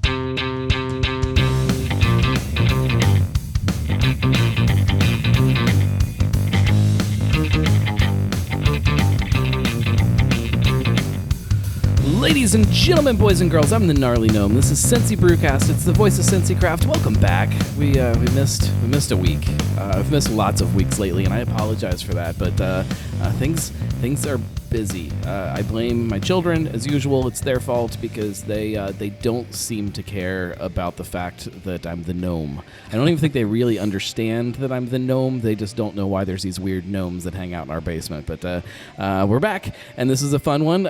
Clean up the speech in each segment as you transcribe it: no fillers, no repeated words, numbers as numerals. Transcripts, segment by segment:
Ladies and gentlemen, boys and girls, I'm the Gnarly Gnome. This is Cincy Brewcast. It's the voice of Cincy Craft. Welcome back. We missed a week. I've missed lots of weeks lately, and I apologize for that. But things are busy. I blame my children as usual. It's their fault because they don't seem to care about the fact that I'm the gnome. I don't even think they really understand that I'm the gnome. They just don't know why there's these weird gnomes that hang out in our basement. But we're back, and this is a fun one.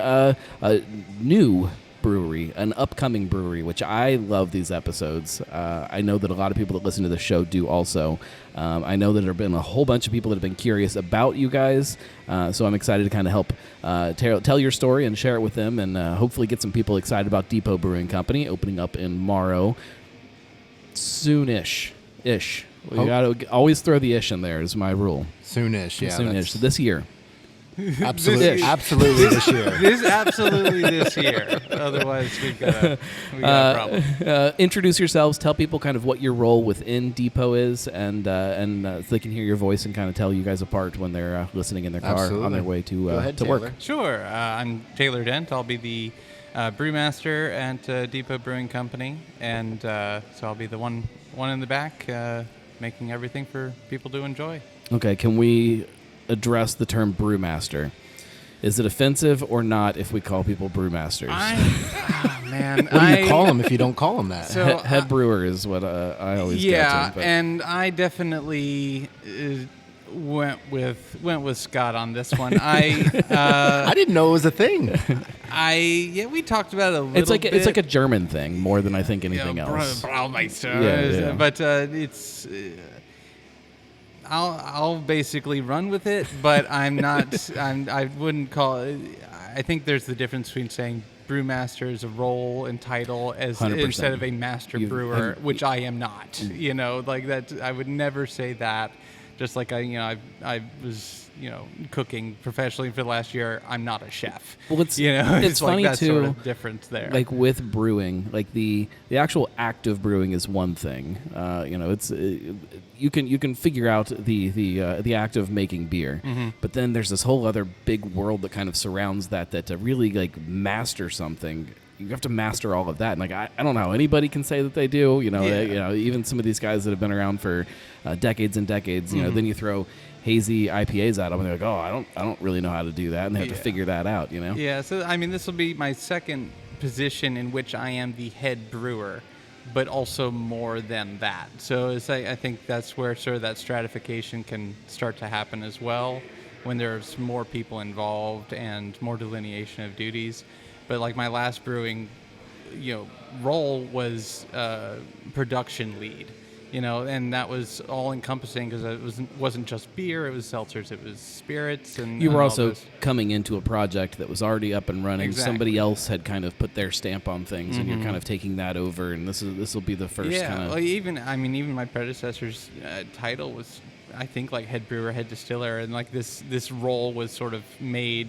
New brewery, an upcoming brewery, which I love these episodes. I know that a lot of people that listen to the show do also. I know that there have been a whole bunch of people that have been curious about you guys, so I'm excited to kind of help tell your story and share it with them, and hopefully get some people excited about Depot Brewing Company opening up in Morrow soonish. We gotta always throw the ish in there is my rule. Soonish, yeah. Soonish. So this year. Absolutely this year. Absolutely this year. Otherwise, we got a problem. Introduce yourselves. Tell people kind of what your role within Depot is, and so they can hear your voice and kind of tell you guys apart when they're listening in their car on their way to work. Sure. I'm Taylor Dent. I'll be the brewmaster at Depot Brewing Company, and so I'll be the one in the back making everything for people to enjoy. Okay. Can we address the term brewmaster? Is it offensive or not if we call people brewmasters? Man. What do you call them if you don't call them that? So, head brewer is what I always get to. And I definitely went with Scott on this one. I didn't know it was a thing. We talked about it a little bit. It's like a German thing more than I think anything else. Braumeister. Yeah. But it's... I'll basically run with it, but I'm not. I wouldn't call it. I think there's the difference between saying brewmaster is a role and title instead of a master brewer, which I am not. Like that. I would never say that. Just like I was cooking professionally for the last year. I'm not a chef. Well, it's it's funny like that too. Sort of difference there. Like with brewing, like the actual act of brewing is one thing. It's you can figure out the act of making beer, but then there's this whole other big world that kind of surrounds that to really like master something. You have to master all of that, and like I don't know how anybody can say that they do. Even some of these guys that have been around for decades and decades. Then you throw hazy IPAs at them, and they're like, "Oh, I don't really know how to do that," and they have to figure that out. Yeah. So this will be my second position in which I am the head brewer, but also more than that. So I think that's where sort of that stratification can start to happen as well, when there's more people involved and more delineation of duties. But like my last brewing, role was production lead, and that was all encompassing because it wasn't just beer, it was seltzers, it was spirits, and you were also coming into a project that was already up and running. Exactly. Somebody else had kind of put their stamp on things, and you're kind of taking that over. And this will be the first. Yeah, kind of... well, even my predecessor's title was, I think, like head brewer, head distiller, and like this role was sort of made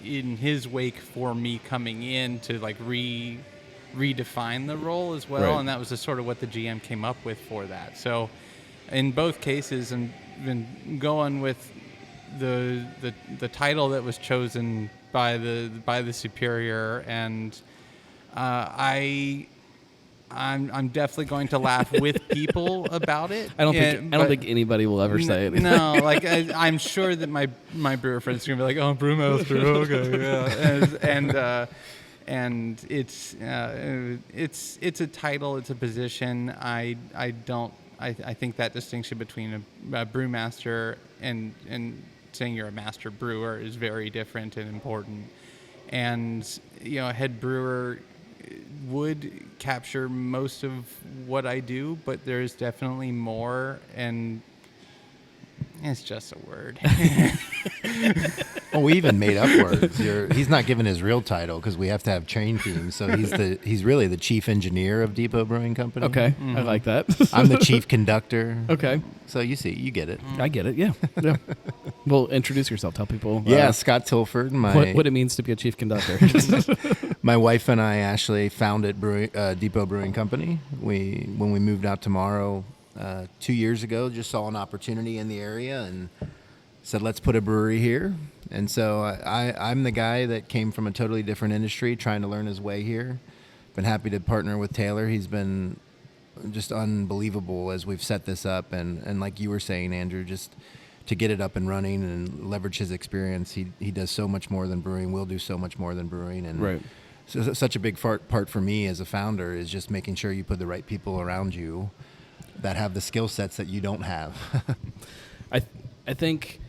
in his wake for me coming in to like redefine the role as well, right. And that was sort of what the GM came up with for that. So in both cases, and been going with the title that was chosen by the superior, and I'm definitely going to laugh with people about it. I don't think anybody will ever say anything. No, like I'm sure that my brewer friends are gonna be like, "Oh, brewmaster, okay, yeah," and it's a title, it's a position. I think that distinction between a brewmaster and saying you're a master brewer is very different and important. And a head brewer would capture most of what I do, but there's definitely more, and it's just a word. Oh, we even made up words. He's not given his real title because we have to have train teams. So he's really the chief engineer of Depot Brewing Company. Okay, I like that. I'm the chief conductor. Okay. So you get it. I get it. Yeah. Well, introduce yourself. Tell people. Scott Tilford. What it means to be a chief conductor. My wife and I actually founded Depot Brewing Company. When we moved out to Morrow 2 years ago, just saw an opportunity in the area and said, let's put a brewery here. And so I'm the guy that came from a totally different industry, trying to learn his way here. Been happy to partner with Taylor. He's been just unbelievable as we've set this up. And like you were saying, Andrew, just to get it up and running and leverage his experience. He does so much more than brewing. We'll do so much more than brewing. And Right. so such a big part for me as a founder is just making sure you put the right people around you that have the skill sets that you don't have. I think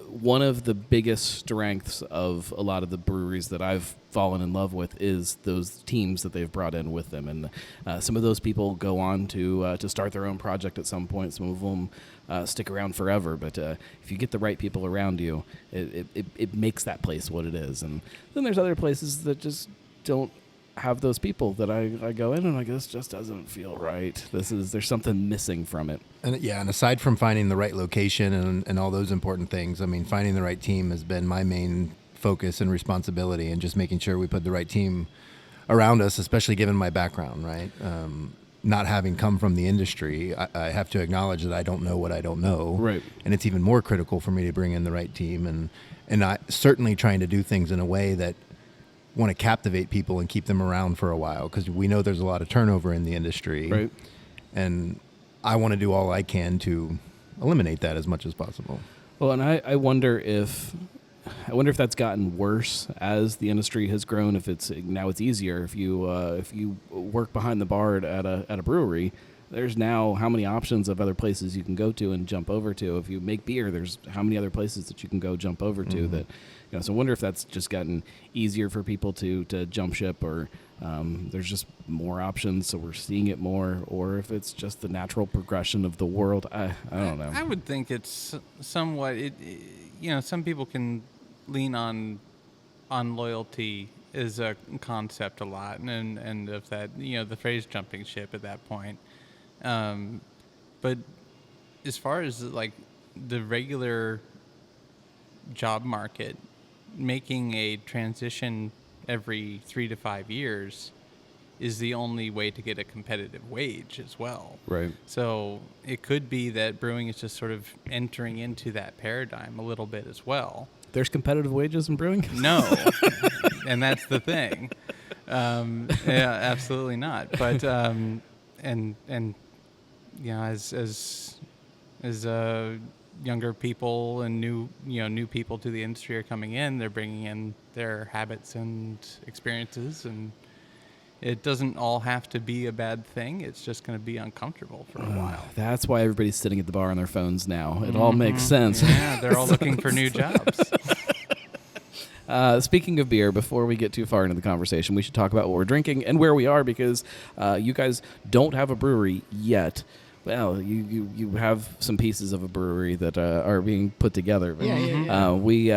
one of the biggest strengths of a lot of the breweries that I've fallen in love with is those teams that they've brought in with them, and some of those people go on to start their own project at some point. Some of them stick around forever, but if you get the right people around you, it makes that place what it is. And then there's other places that just don't have those people that I go in and I go, this just doesn't feel right. There's something missing from it. And aside from finding the right location and all those important things, I mean, finding the right team has been my main focus and responsibility, and just making sure we put the right team around us, especially given my background, right? Not having come from the industry, I have to acknowledge that I don't know what I don't know. Right. And it's even more critical for me to bring in the right team, and I certainly trying to do things in a way that want to captivate people and keep them around for a while, because we know there's a lot of turnover in the industry. Right. And I want to do all I can to eliminate that as much as possible. Well, and I wonder if that's gotten worse as the industry has grown. If it's easier if you work behind the bar at a brewery. There's now how many options of other places you can go to and jump over to. If you make beer, there's how many other places that you can go jump over to. That, so I wonder if that's just gotten easier for people to jump ship, or there's just more options, so we're seeing it more, or if it's just the natural progression of the world. I don't know. I would think it's somewhat. Some people can lean on loyalty as a concept a lot, and of that, the phrase "jumping ship" at that point. But as far as like the regular job market, making a transition every 3 to 5 years is the only way to get a competitive wage as well. Right. So it could be that brewing is just sort of entering into that paradigm a little bit as well. There's competitive wages in brewing? No. And that's the thing. Yeah, absolutely not. But as younger people and new people to the industry are coming in, they're bringing in their habits and experiences, and it doesn't all have to be a bad thing. It's just going to be uncomfortable for a while. That's why everybody's sitting at the bar on their phones now. It all makes sense. Yeah, they're all looking for new jobs. Speaking of beer, before we get too far into the conversation, we should talk about what we're drinking and where we are, because you guys don't have a brewery yet. Well, you have some pieces of a brewery that are being put together. But, we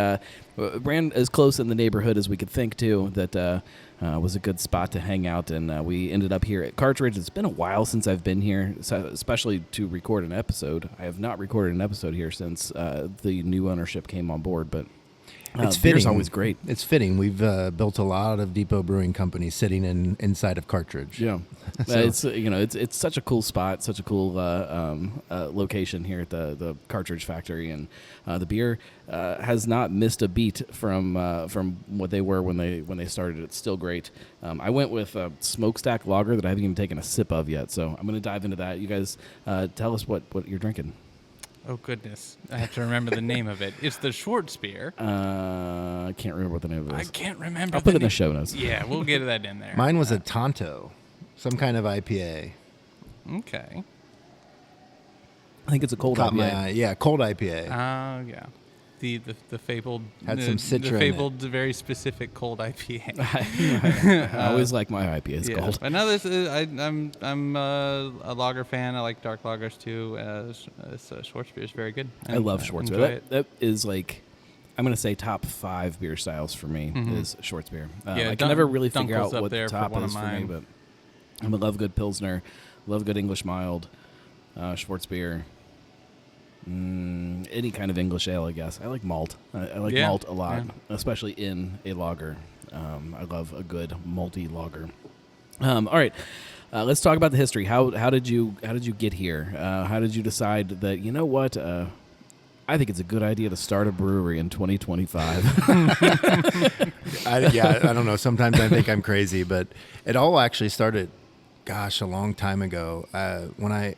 ran as close in the neighborhood as we could think to that was a good spot to hang out, and we ended up here at Cartridge. It's been a while since I've been here, especially to record an episode. I have not recorded an episode here since the new ownership came on board, but it's beer's fitting. always great. It's fitting. We've built a lot of Depot Brewing Company sitting inside of Cartridge. Yeah, So- it's such a cool spot, such a cool location here at the Cartridge factory, and the beer has not missed a beat from what they were when they started. It's still great. I went with a Smokestack lager that I haven't even taken a sip of yet, so I'm going to dive into that. You guys tell us what you're drinking. Oh, goodness. I have to remember the name of it. It's the Schwartz beer. I can't remember what the name of it I is. can't remember. I'll put it in the show notes. Yeah, we'll get that in there. Mine was a Tanto, some kind of IPA. Okay. I think it's a cold Caught my IPA. eye. Yeah, cold IPA. Yeah. The fabled Had some Citra the in it. fabled very specific cold IPA. I always like my IPAs cold. But no, this is I'm a lager fan. I like dark lagers too. Schwartz beer is very good. I love Schwartz enjoy beer. it. That is like, I'm going to say top 5 beer styles for me is Schwartz beer. I can never really figure Dunkel's out up what there for top one is of for me, mine. but I'm a love good Pilsner, love good English mild, Schwartz beer. Any kind of English ale, I guess. I like malt. I like Yeah, malt a lot, yeah. especially in a lager. I love a good malty lager. All right. Let's talk about the history. How did you get here? How did you decide that, you know what, I think it's a good idea to start a brewery in 2025? I don't know. Sometimes I think I'm crazy, but it all actually started, gosh, a long time ago. When I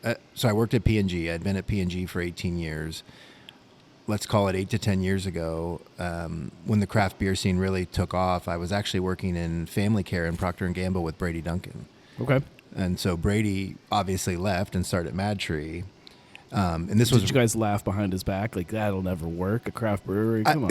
worked at P&G. I'd been at P&G for 18 years. Let's call it 8 to 10 years ago, when the craft beer scene really took off. I was actually working in family care in Procter & Gamble with Brady Duncan. Okay. And so Brady obviously left and started Mad Tree. And this Did you guys laugh behind his back? Like, that'll never work, a craft brewery? Come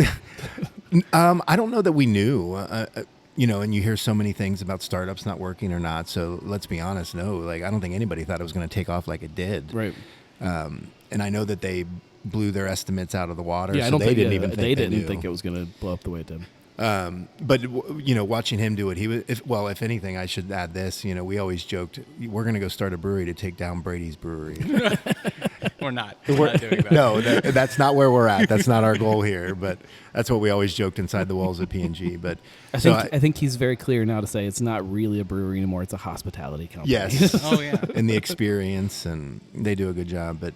on. I don't know that we knew, and you hear so many things about startups not working or not. So let's be honest. No, like, I don't think anybody thought it was going to take off like it did. Right. And I know that they blew their estimates out of the water. Yeah, so I don't they think didn't even think they they didn't knew. think it was going to blow up the way it did. But watching him do it, if anything, I should add this. We always joked we're going to go start a brewery to take down Brady's brewery. We're not doing that. No, that's not where we're at. That's not our goal here. But that's what we always joked inside the walls of P&G. But I think he's very clear now to say it's not really a brewery anymore. It's a hospitality company. Yes. Oh yeah. And the experience, and they do a good job. But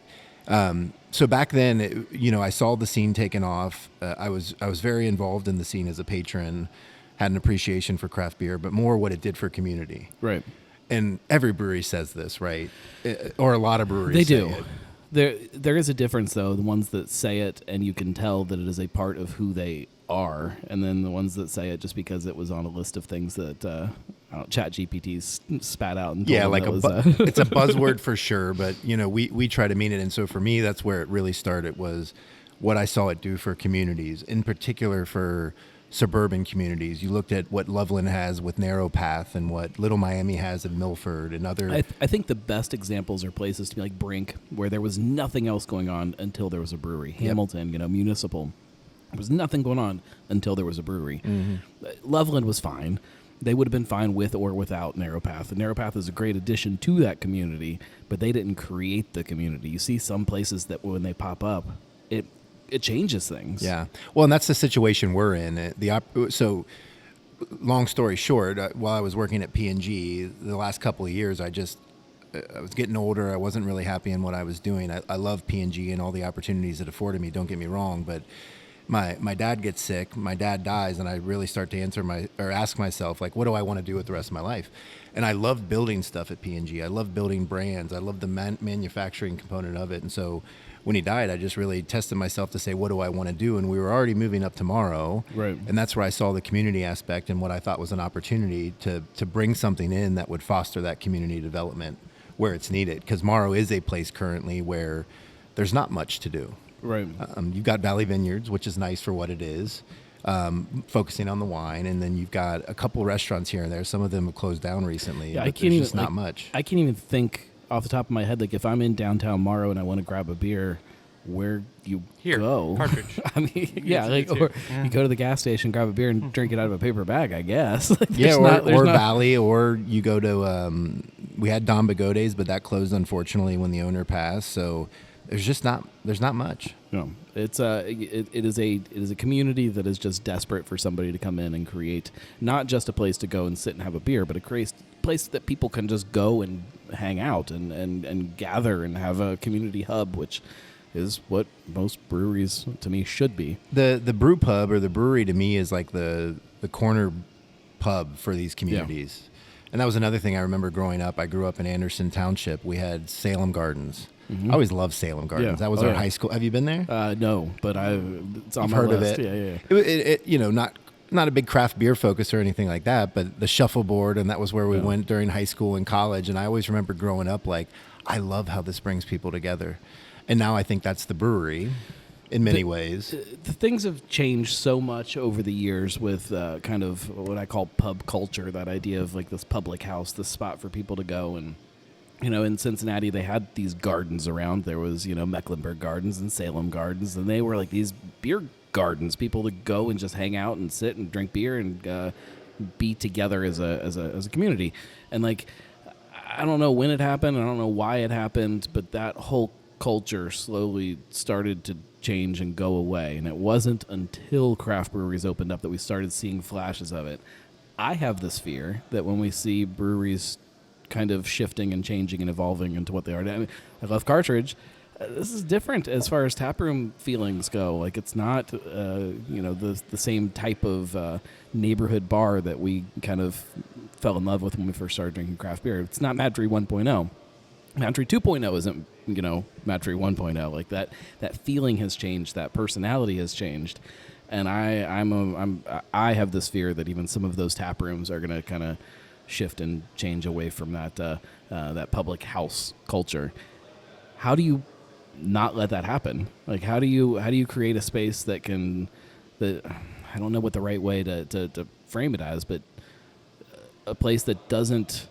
so back then, I saw the scene taking off. I was very involved in the scene as a patron, had an appreciation for craft beer, but more what it did for community. Right. And every brewery says this, right? Or a lot of breweries They say do. it. There is a difference, though. The ones that say it, and you can tell that it is a part of who they are, and then the ones that say it just because it was on a list of things that ChatGPT spat out. And Yeah, like it's a buzzword for sure, but we try to mean it. And so for me, that's where it really started, was what I saw it do for communities, in particular for suburban communities. You looked at what Loveland has with Narrow Path and what Little Miami has in Milford and other. I think the best examples are places to be like Brink, where there was nothing else going on until there was a brewery. Hamilton, municipal. There was nothing going on until there was a brewery. Mm-hmm. Loveland was fine. They would have been fine with or without Narrow Path. And Narrow Path is a great addition to that community, but they didn't create the community. You see some places that when they pop up, it changes things. Yeah. Well, and that's the situation we're in. So long story short, while I was working at P&G, the last couple of years, I was getting older. I wasn't really happy in what I was doing. I love P&G and all the opportunities it afforded me. Don't get me wrong, but my dad gets sick, my dad dies, and I really start to ask myself, like, what do I want to do with the rest of my life? And I loved building stuff at P&G. I loved building brands. I loved the manufacturing component of it. And so when he died, I just really tested myself to say, what do I want to do? And we were already moving up to Morrow. Right. And that's where I saw the community aspect and what I thought was an opportunity to bring something in that would foster that community development where it's needed. Because Morrow is a place currently where there's not much to do. Right. You've got Valley Vineyards, which is nice for what it is, focusing on the wine, and then you've got a couple restaurants here and there. Some of them have closed down recently. Yeah, but there's just not much. I can't even think off the top of my head, like if I'm in downtown Morrow and I want to grab a beer, where you go? Cartridge. I mean, yeah, you go to the gas station, grab a beer, and drink it out of a paper bag, I guess. Or Valley, or you go to. We had Don Bigode's, but that closed unfortunately when the owner passed. So there's not much. No, it is a community that is just desperate for somebody to come in and create not just a place to go and sit and have a beer, but a place that people can just go and hang out and gather and have a community hub, which is what most breweries to me should be. The brew pub or the brewery to me is like the corner pub for these communities. Yeah. And that was another thing I remember growing up. I grew up in Anderson Township. We had Salem Gardens. Mm-hmm. I always loved Salem Gardens. Yeah. That was our high school. Have you been there? No, but it's on I've my heard list. of it. Yeah. It not a big craft beer focus or anything like that, but the shuffleboard, and that was where we went during high school and college. And I always remember growing up, like, I love how this brings people together. And now I think that's the brewery in many ways. The things have changed so much over the years with kind of what I call pub culture, that idea of like this public house, this spot for people to go. And, in Cincinnati, they had these gardens around. There was, Mecklenburg Gardens and Salem Gardens, and they were like these beer gardens, people to go and just hang out and sit and drink beer and be together as a community. And like, I don't know when it happened, I don't know why it happened, but that whole culture slowly started to change and go away. And it wasn't until craft breweries opened up that we started seeing flashes of it. I have this fear that when we see breweries kind of shifting and changing and evolving into what they are now, I mean, I love Cartridge. This is different as far as taproom feelings go. Like, it's not, the same type of neighborhood bar that we kind of fell in love with when we first started drinking craft beer. It's not Madry 1.0. Madry 2.0 isn't, Madry 1.0. Like, that feeling has changed. That personality has changed. And I have this fear that even some of those tap rooms are going to kind of shift and change away from that public house culture. How do you not let that happen? Like, how do you create a space that I don't know what the right way to frame it as, but a place that doesn't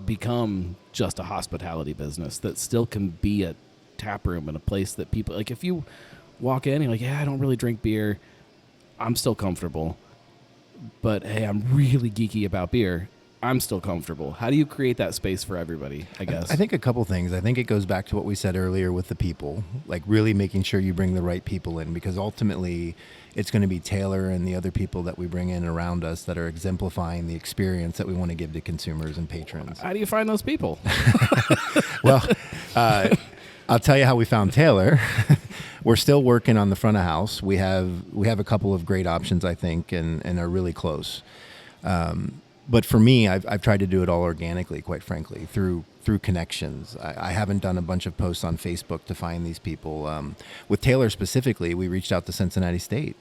become just a hospitality business, that still can be a tap room and a place that people, like, if you walk in and you're like, yeah, I don't really drink beer, I'm still comfortable, but hey, I'm really geeky about beer, I'm still comfortable. How do you create that space for everybody, I guess? I think a couple things. I think it goes back to what we said earlier with the people, like really making sure you bring the right people in, because ultimately it's going to be Taylor and the other people that we bring in around us that are exemplifying the experience that we want to give to consumers and patrons. How do you find those people? Well, I'll tell you how we found Taylor. We're still working on the front of house. We have a couple of great options, I think, and are really close. But for me, I've tried to do it all organically, quite frankly, through connections. I haven't done a bunch of posts on Facebook to find these people. With Taylor specifically, we reached out to Cincinnati State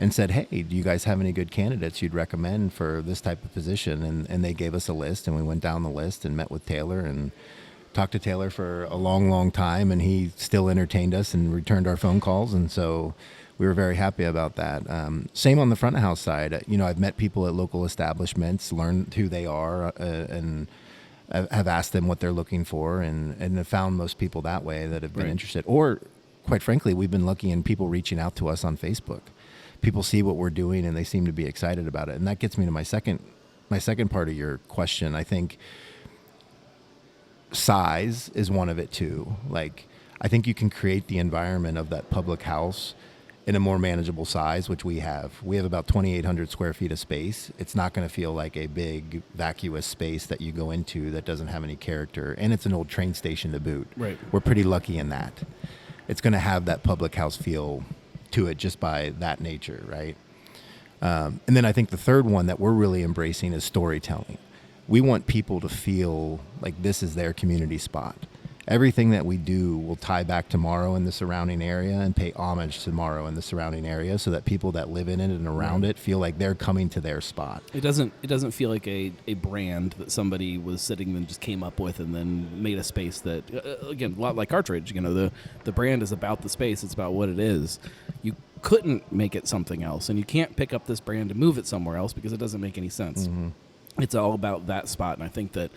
and said, hey, do you guys have any good candidates you'd recommend for this type of position? And they gave us a list, and we went down the list and met with Taylor and talked to Taylor for a long, long time, and he still entertained us and returned our phone calls, and so we were very happy about that. Same on the front of house side. I've met people at local establishments, learned who they are, and have asked them what they're looking for, and have found most people that way that have been interested. Or, quite frankly, we've been lucky in people reaching out to us on Facebook. People see what we're doing, and they seem to be excited about it. And that gets me to my second part of your question. I think size is one of it too. Like, I think you can create the environment of that public house in a more manageable size, which we have. We have about 2,800 square feet of space. It's not going to feel like a big vacuous space that you go into that doesn't have any character. And it's an old train station to boot. Right. We're pretty lucky in that. It's going to have that public house feel to it just by that nature, right? And then I think the third one that we're really embracing is storytelling. We want people to feel like this is their community spot. Everything that we do will tie back to Morrow and the surrounding area and pay homage to Morrow and the surrounding area, so that people that live in it and around it feel like they're coming to their spot. It doesn't feel like a brand that somebody was sitting and just came up with and then made a space that, again, a lot like Cartridge, the brand is about the space, it's about what it is. You couldn't make it something else, and you can't pick up this brand and move it somewhere else because it doesn't make any sense. Mm-hmm. It's all about that spot, and I think that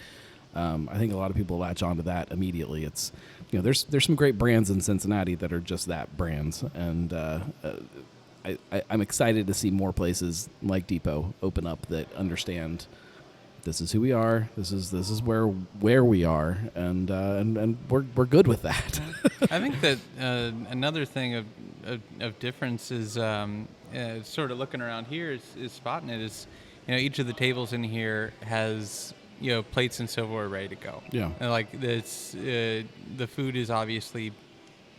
I think a lot of people latch onto that immediately. It's, there's some great brands in Cincinnati that are just that brands, and I'm excited to see more places like Depot open up that understand this is who we are, this is where we are, and we're good with that. I think that another thing of difference is sort of looking around here is spotting it is, each of the tables in here has plates and silverware ready to go. Yeah. And like this, the food is obviously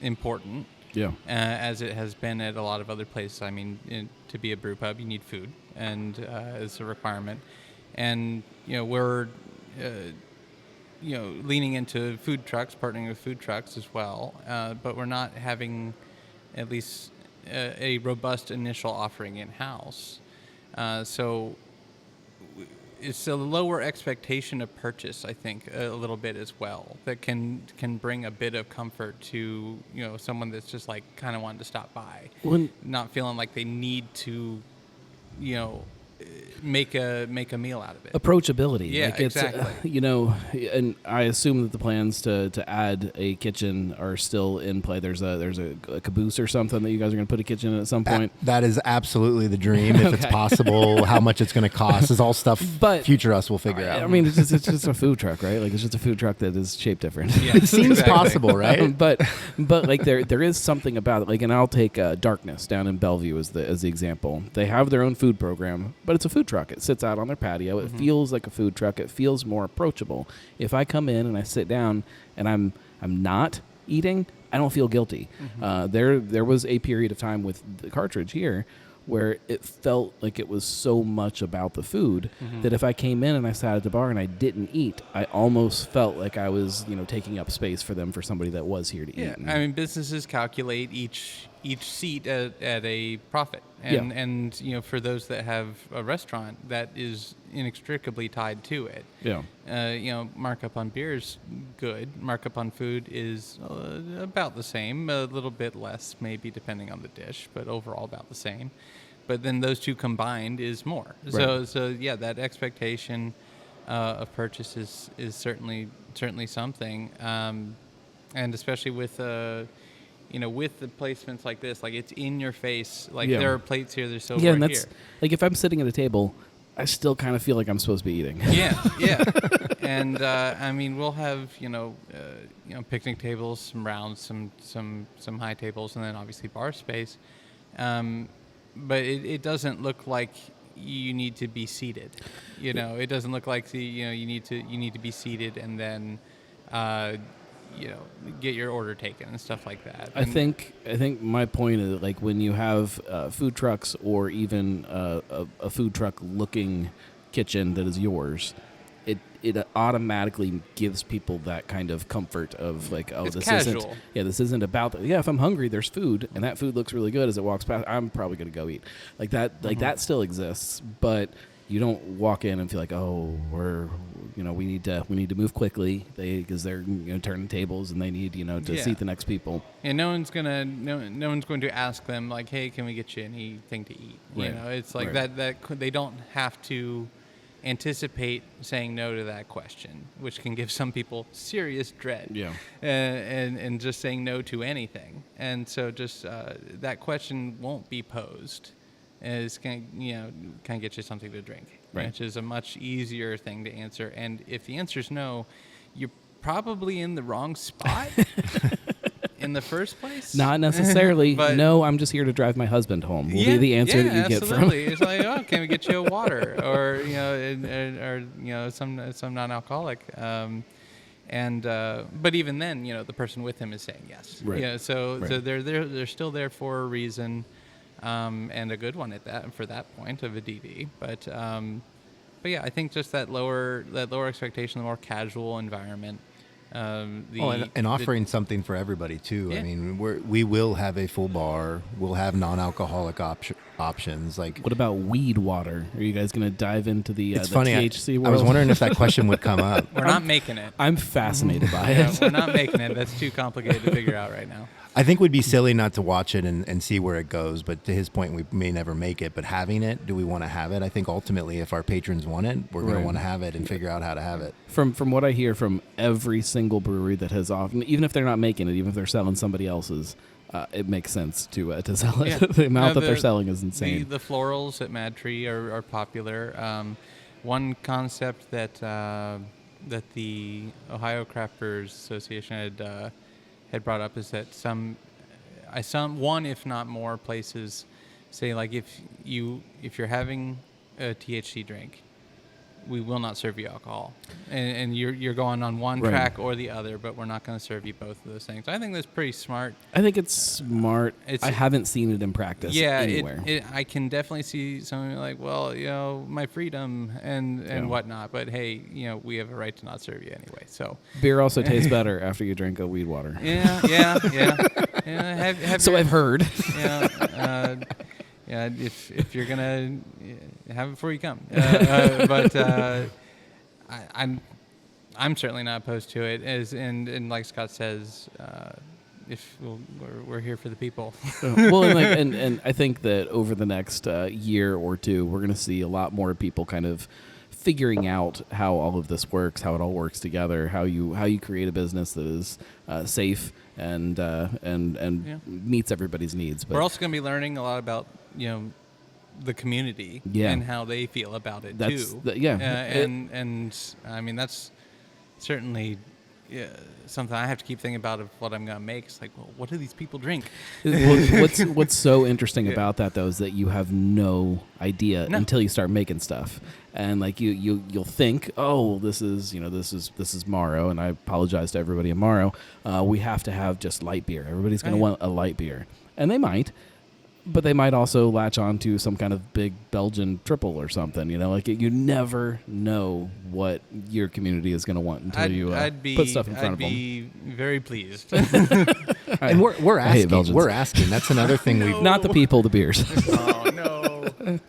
important. Yeah. As it has been at a lot of other places. I mean, to be a brew pub, you need food, and it's a requirement. And we're leaning into food trucks, partnering with food trucks as well. But we're not having at least a robust initial offering in house. So it's a lower expectation of purchase, I think, a little bit as well, that can bring a bit of comfort to someone that's just like kind of wanting to stop by, not feeling like they need to make a meal out of it. Approachability. Yeah, like it's, exactly. And I assume that the plans to add a kitchen are still in play. There's a caboose or something that you guys are going to put a kitchen in at some point. That is absolutely the dream. If it's possible, how much it's going to cost is all stuff future us will figure out. I mean, it's just a food truck, right? Like it's just a food truck that is shaped different. Yeah, it seems possible, right? but like there is something about it. Like, and I'll take Darkness down in Bellevue as the example. They have their own food program, but it's a food truck. It sits out on their patio. It feels like a food truck. It feels more approachable. If I come in and I sit down and I'm not eating, I don't feel guilty. There was a period of time with the Cartridge here where it felt like it was so much about the food that if I came in and I sat at the bar and I didn't eat, I almost felt like I was, taking up space for them for somebody that was here to eat. Yeah, I mean, businesses calculate each seat at a profit, and for those that have a restaurant, that is inextricably tied to it. Yeah. Markup on beer is good. Markup on food is about the same, a little bit less maybe depending on the dish, but overall about the same. But then those two combined is more. Right. So yeah, that expectation of purchase is certainly something, and especially with with the placements like this, like it's in your face. Like there are plates here, there's silverware and that's here. like if I'm sitting at a table, I still kind of feel like I'm supposed to be eating. Yeah. And I mean, we'll have picnic tables, some rounds, some high tables, and then obviously bar space. But it doesn't look like you need to be seated. It doesn't look like you need to be seated and then get your order taken and stuff like that. I think my point is, like, when you have food trucks or even a food truck looking kitchen that is yours, it automatically gives people that kind of comfort of like, oh, it's this casual. this isn't about if I'm hungry, there's food and that food looks really good as it walks past, I'm probably going to go eat. Like that that still exists, but you don't walk in and feel like, oh, we need to move quickly because they're turning tables and they need to seat the next people. And no one's going to ask them like, hey, can we get you anything to eat? Right. It's like that they don't have to anticipate saying no to that question, which can give some people serious dread. Yeah. And just saying no to anything. And so just that question won't be posed. Is can get you something to drink, right, which is a much easier thing to answer. And if the answer is no, you're probably in the wrong spot in the first place. Not necessarily. But no, I'm just here to drive my husband home. Will be the answer that you get from. It's like, oh, can we get you a water or some non-alcoholic. But even then, the person with him is saying yes. Right. So they're still there for a reason. And a good one for that point of a DD, but yeah, I think just that lower expectation, the more casual environment, and offering something for everybody too. Yeah. I mean, we will have a full bar. We'll have non-alcoholic options. Like, what about weed water? Are you guys going to dive into the THC world? I was wondering if that question would come up. We're not making it. I'm fascinated by it. We're not making it. That's too complicated to figure out right now. I think we'd be silly not to watch it and see where it goes. But to his point, we may never make it. But having it, do we want to have it? I think ultimately, if our patrons want it, we're going to want to have it and figure out how to have it. From what I hear from every single brewery that has often, even if they're not making it, even if they're selling somebody else's, it makes sense to sell it. Yeah. The amount that they're selling is insane. The florals at Mad Tree are popular. One concept that the Ohio Craft Brewers Association had brought up is that one, if not more, places say, like, if you're having a THC drink, we will not serve you alcohol, and you're going on one track or the other, but we're not going to serve you both of those things. I think that's pretty smart. I think it's smart. I haven't seen it in practice anywhere. I can definitely see someone like, well, my freedom and whatnot, but hey, we have a right to not serve you anyway. So beer also tastes better after you drink a weed water. Yeah. So I've heard. Yeah, if you're gonna have it before you come, but I'm certainly not opposed to it. And like Scott says, if we're here for the people. Well, and I think that over the next year or two, we're going to see a lot more people kind of figuring out how all of this works, how it all works together, how you create a business that is safe and meets everybody's needs. But We're also going to be learning a lot about the community and how they feel about it too. And I mean that's certainly something I have to keep thinking about of what I'm going to make. It's like, well, what do these people drink? What's so interesting about that though is that you have no idea until you start making stuff. And like you'll think, oh, this is Morrow, and I apologize to everybody in Morrow. We have to have just light beer. Everybody's going to want a light beer, and they might, but they might also latch on to some kind of big Belgian triple or something. You never know what your community is going to want until you put stuff in front of them. I'd be very pleased. And we're asking. That's another thing we've not the people, the beers. Oh no.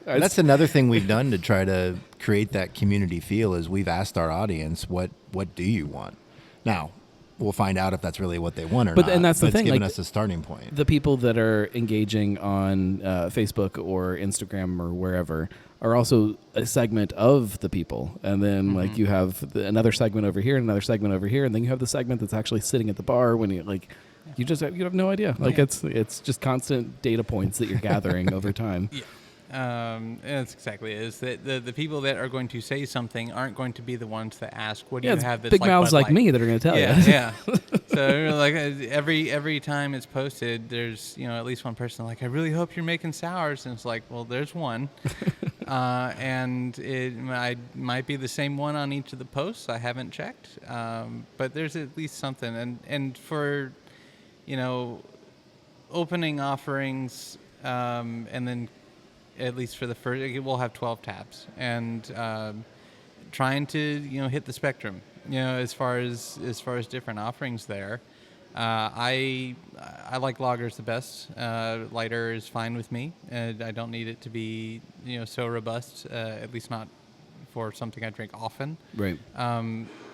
That's another thing we've done to try to create that community feel is we've asked our audience, what do you want? Now, we'll find out if that's really what they want or not. And that's the thing. It's given us a starting point. The people that are engaging on Facebook or Instagram or wherever are also a segment of the people. And then like you have another segment over here and another segment over here. And then you have the segment that's actually sitting at the bar when you have no idea. Like it's just constant data points that you're gathering over time. Yeah. That's exactly it. Is that the people that are going to say something aren't going to be the ones that ask, what do you have that's big like mouths Bud like Light? me that are going to tell you. Yeah. So like every time it's posted, there's at least one person like, I really hope you're making sours, and it's like, well, there's one, and it might be the same one on each of the posts. I haven't checked, but there's at least something, and for opening offerings, and then. At least for the first, we'll have 12 taps, and trying to hit the spectrum, as far as different offerings there. I like lagers the best. Lighter is fine with me, and I don't need it to be so robust. At least not for something I drink often. Right.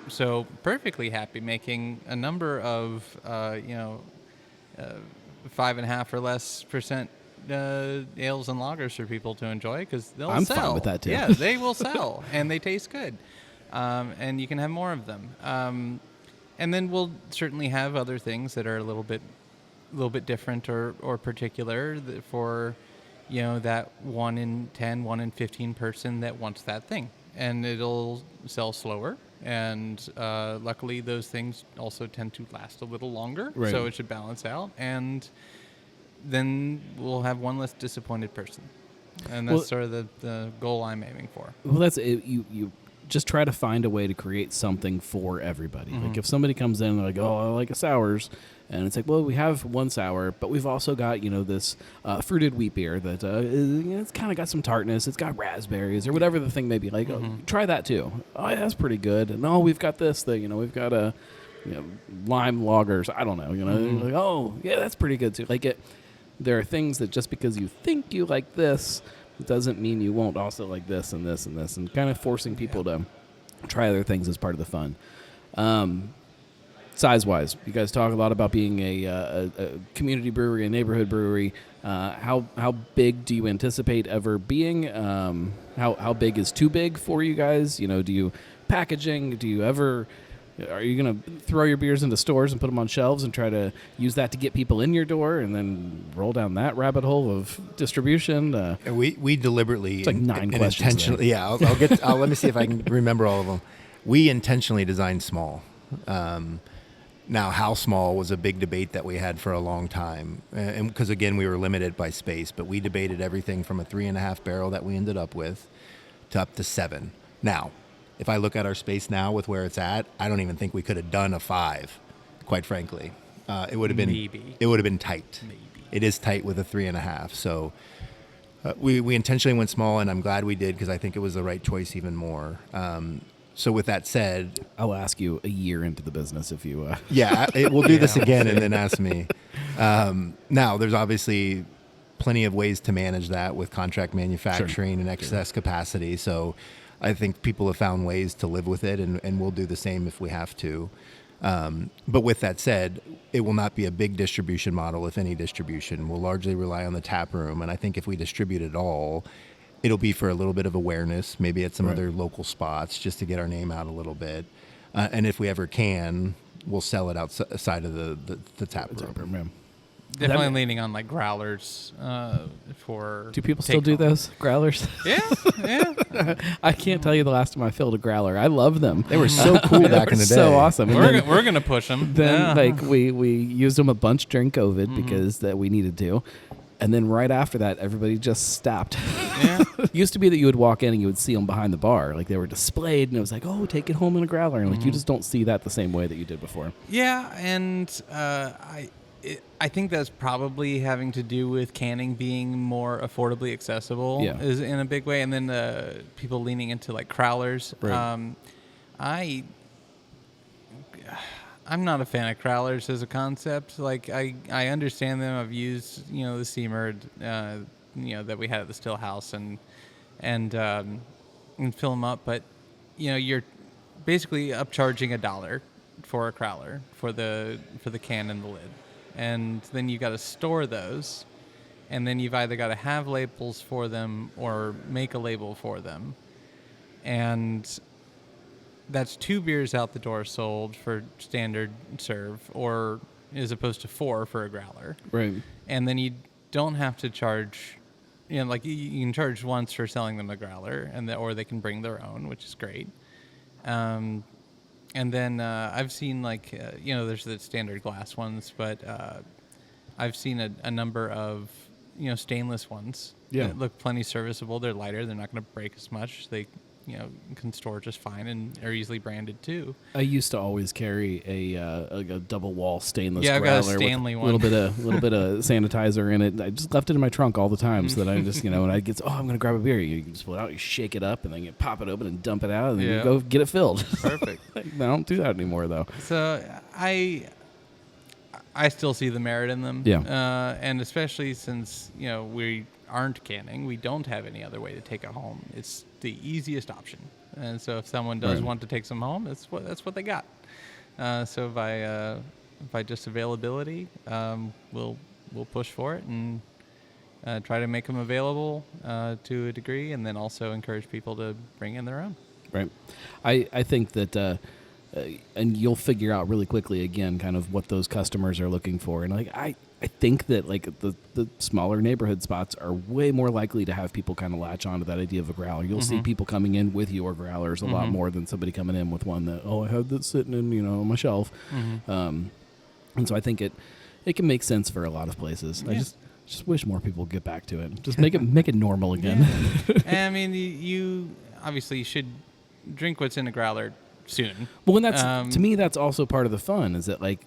So perfectly happy making a number of 5.5% or less ales and lagers for people to enjoy because they'll I'm sell. fine with that too. Yeah, they will sell and they taste good, and you can have more of them. And then we'll certainly have other things that are a little bit different or particular for that 1 in 10, 1 in 15 person that wants that thing, and it'll sell slower. And luckily, those things also tend to last a little longer, right. So it should balance out. And then we'll have one less disappointed person, and that's sort of the goal I'm aiming for. Well, that's it. You just try to find a way to create something for everybody. Like if somebody comes in and they're like, oh, I like a sours, and it's like, well, we have one sour, but we've also got this fruited wheat beer that it's kind of got some tartness. It's got raspberries or whatever the thing may be. Like, try that too. Oh, yeah, that's pretty good. And we've got this thing. We've got a lime lagers. I don't know. Like, oh, yeah, that's pretty good too. Like it. There are things that just because you think you like this doesn't mean you won't also like this and this and this, and kind of forcing people to try other things as part of the fun. Size-wise, you guys talk a lot about being a community brewery, a neighborhood brewery. How big do you anticipate ever being? How big is too big for you guys? Do you packaging? Do you ever... Are you going to throw your beers into stores and put them on shelves and try to use that to get people in your door and then roll down that rabbit hole of distribution? We deliberately... It's like 9 questions. Intentionally, yeah, let me see if I can remember all of them. We intentionally designed small. Now, how small was a big debate that we had for a long time. And because, again, we were limited by space. But we debated everything from a 3.5 barrel that we ended up with to up to 7. Now... If I look at our space now with where it's at, I don't even think we could have done a 5, quite frankly. It would have been Maybe. It would have been tight. Maybe. It is tight with a 3.5. So we intentionally went small, and I'm glad we did because I think it was the right choice even more. So with that said, I'll ask you a year into the business if you. Yeah, we'll do this again and then ask me. Now, there's obviously plenty of ways to manage that with contract manufacturing and excess capacity. So. I think people have found ways to live with it, and we'll do the same if we have to. But with that said, it will not be a big distribution model, if any distribution. We'll largely rely on the tap room. And I think if we distribute it all, it'll be for a little bit of awareness, maybe at some other local spots, just to get our name out a little bit. And if we ever can, we'll sell it outside of the tap room. Yeah. Definitely leaning on like growlers for. Do people still do those growlers? Yeah. I can't tell you the last time I filled a growler. I love them. They were so cool back in the day. So awesome. We're gonna push them. Then like we used them a bunch during COVID because that we needed to. And then right after that, everybody just stopped. Yeah. It used to be that you would walk in and you would see them behind the bar. Like they were displayed and it was like, oh, take it home in a growler. And like you just don't see that the same way that you did before. Yeah, and I think that's probably having to do with canning being more affordably accessible is in a big way. And then people leaning into like crowlers. Right. I'm not a fan of crowlers as a concept. Like I understand them. I've used the steamer that we had at the still house and fill them up, but you're basically upcharging $1 for a crowler for the can and the lid, and then you got to store those, and then you've either got to have labels for them or make a label for them, and that's 2 beers out the door sold for standard serve, or as opposed to 4 for a growler. Right. And then you don't have to charge, like you can charge once for selling them a growler, or they can bring their own, which is great. And then I've seen there's the standard glass ones, but I've seen a number of stainless ones that look plenty serviceable. They're lighter. They're not going to break as much. They can store just fine and are easily branded too. I used to always carry a double wall stainless I've growler got a Stanley with one. a little bit of sanitizer in it. I just left it in my trunk all the time so that I just when I get I'm gonna grab a beer, you just pull it out, you shake it up, and then you pop it open and dump it out, and then you go get it filled. Perfect. I don't do that anymore though. So I still see the merit in them. Yeah. And especially since we aren't canning, we don't have any other way to take it home. It's the easiest option, and so if someone does want to take some home, that's what they got. So by just availability, we'll push for it and try to make them available to a degree, and then also encourage people to bring in their own. Right. I think that. And you'll figure out really quickly again, kind of what those customers are looking for, and like I think that like the smaller neighborhood spots are way more likely to have people kind of latch on to that idea of a growler. You'll see people coming in with your growlers a lot more than somebody coming in with one that I have that sitting in on my shelf, and so I think it can make sense for a lot of places. Yeah. I just wish more people would get back to it. Just make it normal again. Yeah. And I mean, you obviously should drink what's in a growler soon. Well, and that's to me, that's also part of the fun. Is that like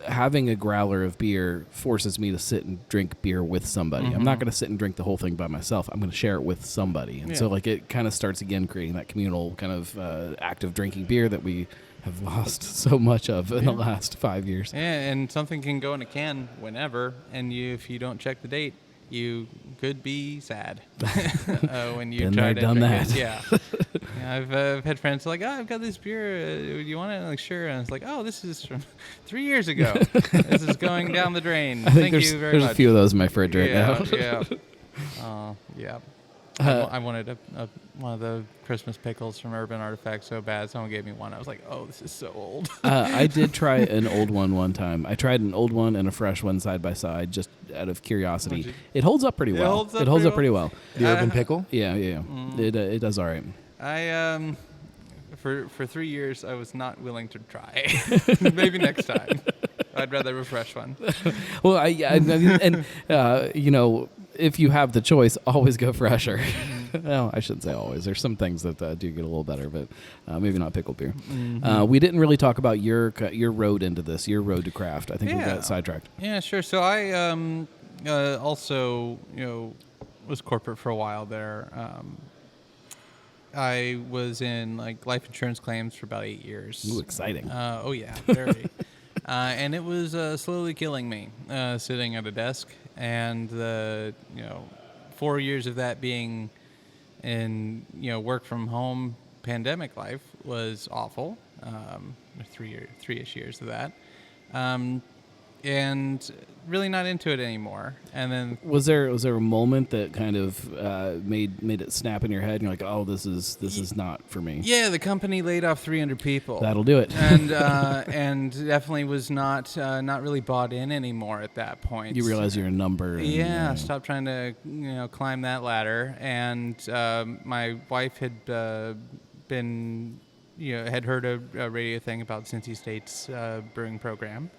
having a growler of beer forces me to sit and drink beer with somebody. I'm not going to sit and drink the whole thing by myself. I'm going to share it with somebody, and so like it kind of starts again creating that communal kind of act of drinking beer that we have lost so much of in the last 5 years. Yeah, and something can go in a can whenever, and if you don't check the date, you could be sad when you try to done drink that. it. Yeah. I've had friends like, I've got this beer. Do you want it? I'm like, sure. And it's like, this is from 3 years ago. This is going down the drain. Thank you very much. There's a few of those in my fridge right now. Yeah. I wanted one of the Christmas pickles from Urban Artifact so bad. Someone gave me one. I was like, this is so old. I did try an old one time. I tried an old one and a fresh one side by side, just out of curiosity. It holds up pretty well. It holds up pretty well. The Urban Pickle? Yeah. It does all right. I for 3 years I was not willing to try. Maybe next time. I'd rather a fresh one. Well, if you have the choice, always go fresher. No, I shouldn't say always. There's some things that do get a little better, but maybe not pickled beer. We didn't really talk about your road into this, your road to craft. I think we got sidetracked. Yeah, sure. So I also was corporate for a while there. I was in like life insurance claims for about 8 years. Ooh, exciting. Oh yeah, very. And it was slowly killing me, sitting at a desk, and the 4 years of that being in work from home pandemic life was awful. or 3-ish years of that, and really not into it anymore. And then Was there a moment that kind of made it snap in your head and you're like, oh, this is not for me? yeah, the company laid off 300 people. That'll do it. And definitely was not really bought in anymore at that point. You realize you're a number. And, Yeah, stop trying to climb that ladder. And my wife had been had heard a radio thing about Cincy State's brewing program,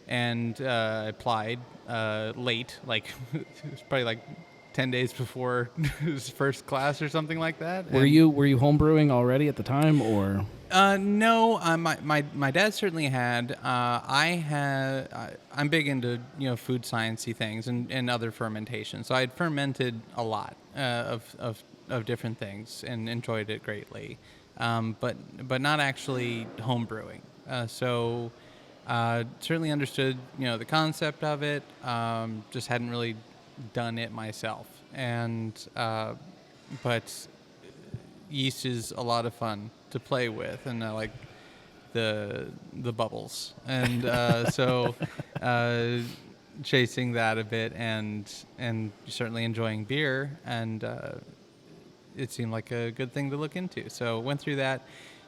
and applied late, like it was probably like 10 days before his first class or something like that. Were you home brewing already at the time, or? No, my dad certainly had. I'm big into food sciencey things and other fermentation. So I'd fermented a lot of different things and enjoyed it greatly, but not actually home brewing. So certainly understood the concept of it. Just hadn't really done it myself, and but yeast is a lot of fun to play with, and I like the bubbles, and so chasing that a bit, and certainly enjoying beer, and it seemed like a good thing to look into. So went through that.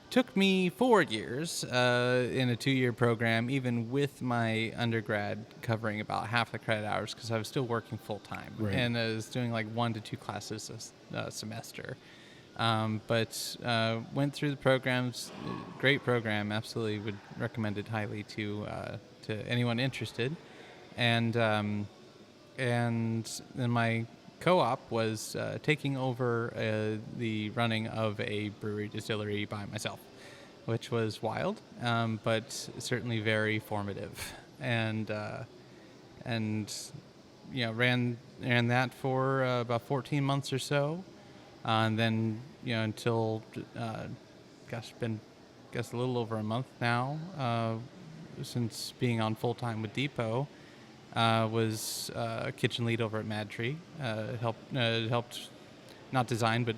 Took me 4 years in a 2-year program, even with my undergrad covering about half the credit hours, because I was still working full time, Right. and I was doing like 1 to 2 classes a semester. But went through the programs. Great program. Absolutely would recommend it highly to anyone interested. And then my co-op was taking over the running of a brewery distillery by myself, which was wild, but certainly very formative. And ran that for about 14 months or so. And then, until, been a little over a month now, since being on full-time with Depot, was kitchen lead over at Mad Tree. Helped not design, but,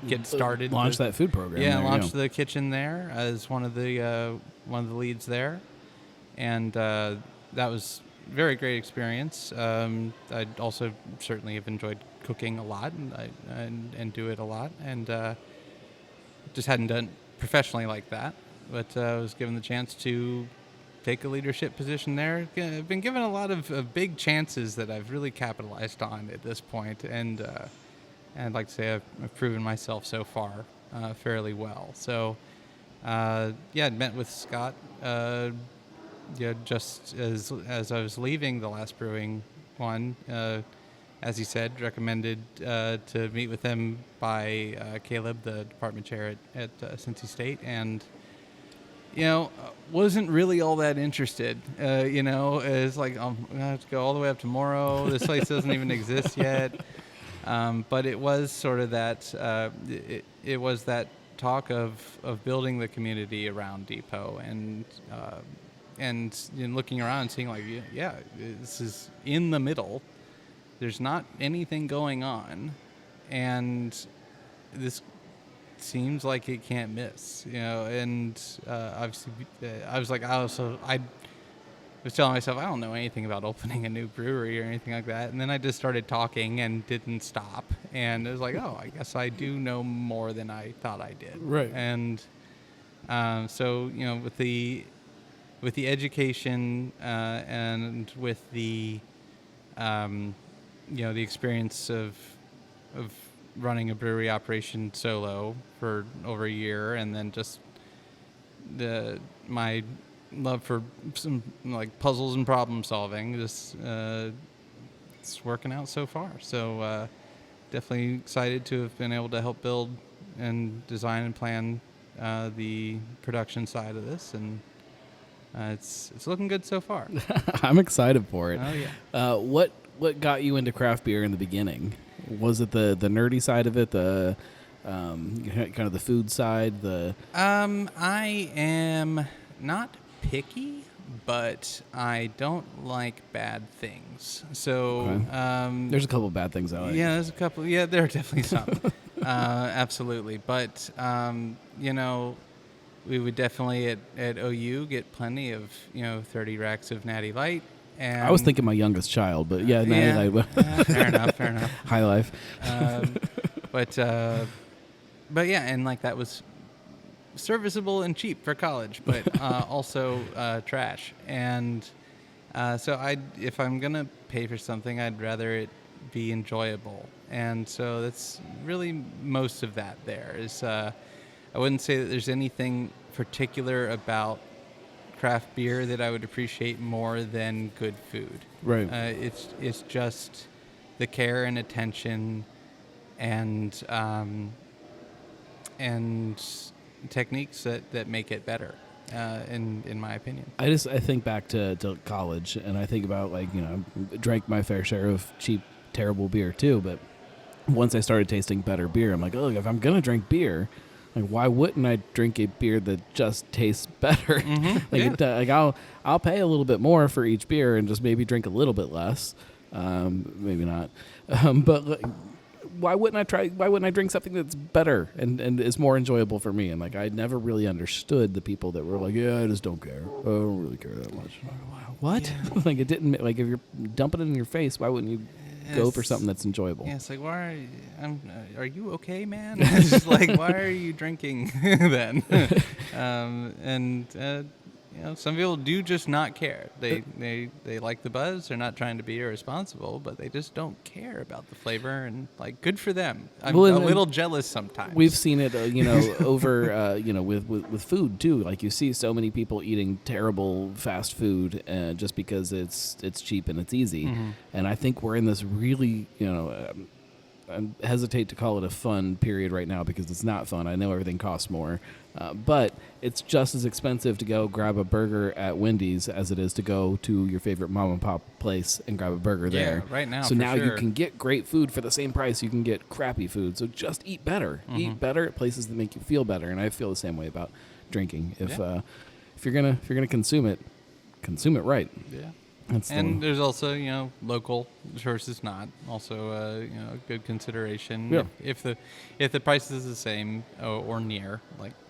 get started. Launch that food program. Yeah, there, launched the kitchen there as one of the leads there. And that was very great experience. I'd also certainly have enjoyed cooking a lot and do it a lot, and just hadn't done professionally like that, but I was given the chance to take a leadership position there. I've been given a lot of big chances that I've really capitalized on at this point, and I'd like to say I've proven myself so far fairly well. So I'd met with Scott just as I was leaving the last brewing one. As he said, recommended to meet with him by Caleb, the department chair at Cincy State, and wasn't really all that interested. It's like I'm gonna have to go all the way up to Morrow. This place doesn't even exist yet. But it was sort of that. It was that talk of building the community around Depot, and looking around and seeing like, yeah, this is in the middle. There's not anything going on, and this seems like it can't miss, and obviously I was telling myself I don't know anything about opening a new brewery or anything like that, and then I just started talking and didn't stop, and it was like, oh, I guess I do know more than I thought I did. Right. And so with the education and with the the experience of running a brewery operation solo for over a year, and then just my love for some like puzzles and problem solving, just it's working out so far. So definitely excited to have been able to help build and design and plan the production side of this, and it's looking good so far. I'm excited for it. Oh yeah. What got you into craft beer in the beginning? Was it the nerdy side of it, the kind of the food side? I am not picky, but I don't like bad things. So Okay. There's a couple of bad things I like. yeah, there's a couple. Yeah, there are definitely some. Absolutely, but we would definitely at OU get plenty of 30 racks of Natty Light. And I was thinking my youngest child, but yeah, fair enough. High life. But yeah, and like that was serviceable and cheap for college, but also trash. And so if I'm gonna pay for something, I'd rather it be enjoyable. And so that's really most of that. There is. I wouldn't say that there's anything particular about craft beer that I would appreciate more than good food. Right. It's just the care and attention and techniques that make it better, in my opinion. I think back to college, and I think about I drank my fair share of cheap, terrible beer too. But once I started tasting better beer, I'm like, oh, if I'm gonna drink beer, like, why wouldn't I drink a beer that just tastes better? Mm-hmm. I'll pay a little bit more for each beer and just maybe drink a little bit less. Maybe not. But why wouldn't I drink something that's better and is more enjoyable for me? And I never really understood the people that were like, yeah, I just don't care. I don't really care that much. What? Yeah. It didn't, if you're dumping it in your face, why wouldn't you go for something that's enjoyable? Yeah, it's like, why are you okay, man? It's just like, why are you drinking then? Some people do just not care. They like the buzz. They're not trying to be irresponsible, but they just don't care about the flavor. And good for them. I'm a little jealous sometimes. We've seen it, over, with food too. You see so many people eating terrible fast food just because it's cheap and it's easy. Mm-hmm. And I think we're in this really, I hesitate to call it a fun period right now because it's not fun. I know everything costs more. But it's just as expensive to go grab a burger at Wendy's as it is to go to your favorite mom and pop place and grab a burger there. Right now. So now sure. you can get great food for the same price you can get crappy food. So just eat better. Mm-hmm. Eat better at places that make you feel better. And I feel the same way about drinking. If you're gonna consume it right. Yeah. And there's also, local versus not. Also, good consideration. Yeah. If the price is the same or near,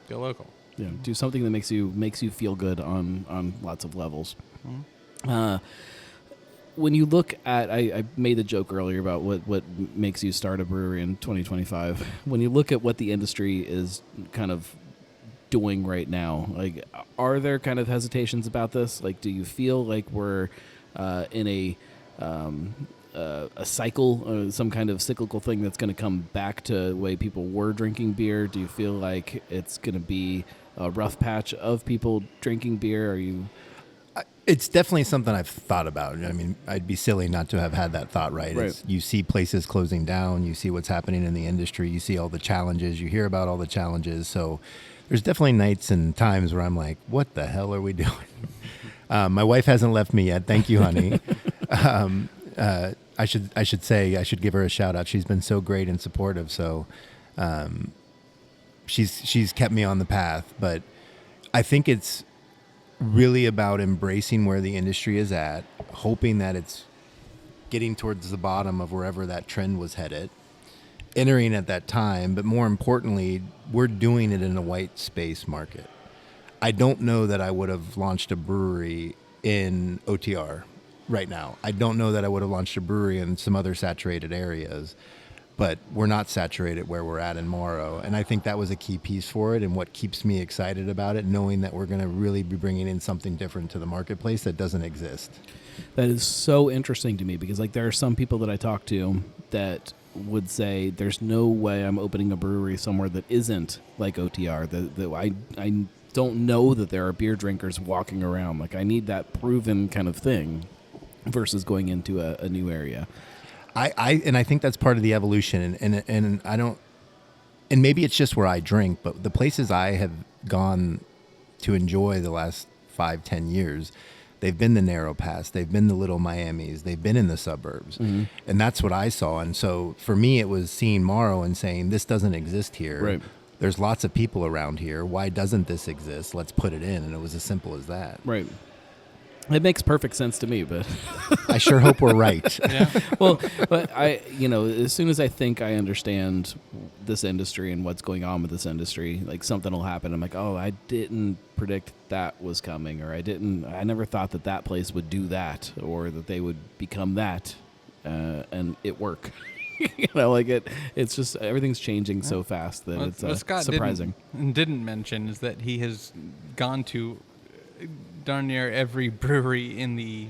go local. Yeah. Do something that makes you feel good on lots of levels. Mm-hmm. When you look at, I made the joke earlier about what makes you start a brewery in 2025. When you look at what the industry is kind of doing right now, are there kind of hesitations about this? Do you feel like we're in a cycle, some kind of cyclical thing that's going to come back to the way people were drinking beer? Do you feel like it's going to be a rough patch of people drinking beer? Are you? It's definitely something I've thought about. I mean, I'd be silly not to have had that thought, right? You see places closing down, you see what's happening in the industry, you see all the challenges, you hear about all the challenges. So there's definitely nights and times where I'm like, what the hell are we doing? My wife hasn't left me yet. Thank you, honey. I should give her a shout out. She's been so great and supportive. So she's kept me on the path. But I think it's really about embracing where the industry is at, hoping that it's getting towards the bottom of wherever that trend was headed, entering at that time. But more importantly, we're doing it in a white space market. I don't know that I would have launched a brewery in OTR right now. I don't know that I would have launched a brewery in some other saturated areas, but we're not saturated where we're at in Morrow. And I think that was a key piece for it and what keeps me excited about it, knowing that we're going to really be bringing in something different to the marketplace that doesn't exist. That is so interesting to me because there are some people that I talk to that would say there's no way I'm opening a brewery somewhere that isn't like OTR. I don't know that there are beer drinkers walking around. I need that proven kind of thing versus going into a new area. I think that's part of the evolution, and I don't, and maybe it's just where I drink, but the places I have gone to enjoy the last 5-10 years, they've been the narrow pass, they've been the little Miamis, they've been in the suburbs, mm-hmm. and that's what I saw. And so for me, it was seeing Morrow and saying, this doesn't exist here. Right. There's lots of people around here. Why doesn't this exist? Let's put it in. And it was as simple as that. Right. It makes perfect sense to me, but I sure hope we're right. well, but as soon as I think I understand this industry and what's going on with this industry, like something will happen. I'm like, oh, I didn't predict that was coming, or I never thought that place would do that, or that they would become that, and it work. It's just everything's changing so fast that it's what Scott surprising. Didn't mention is that he has gone to darn near every brewery in the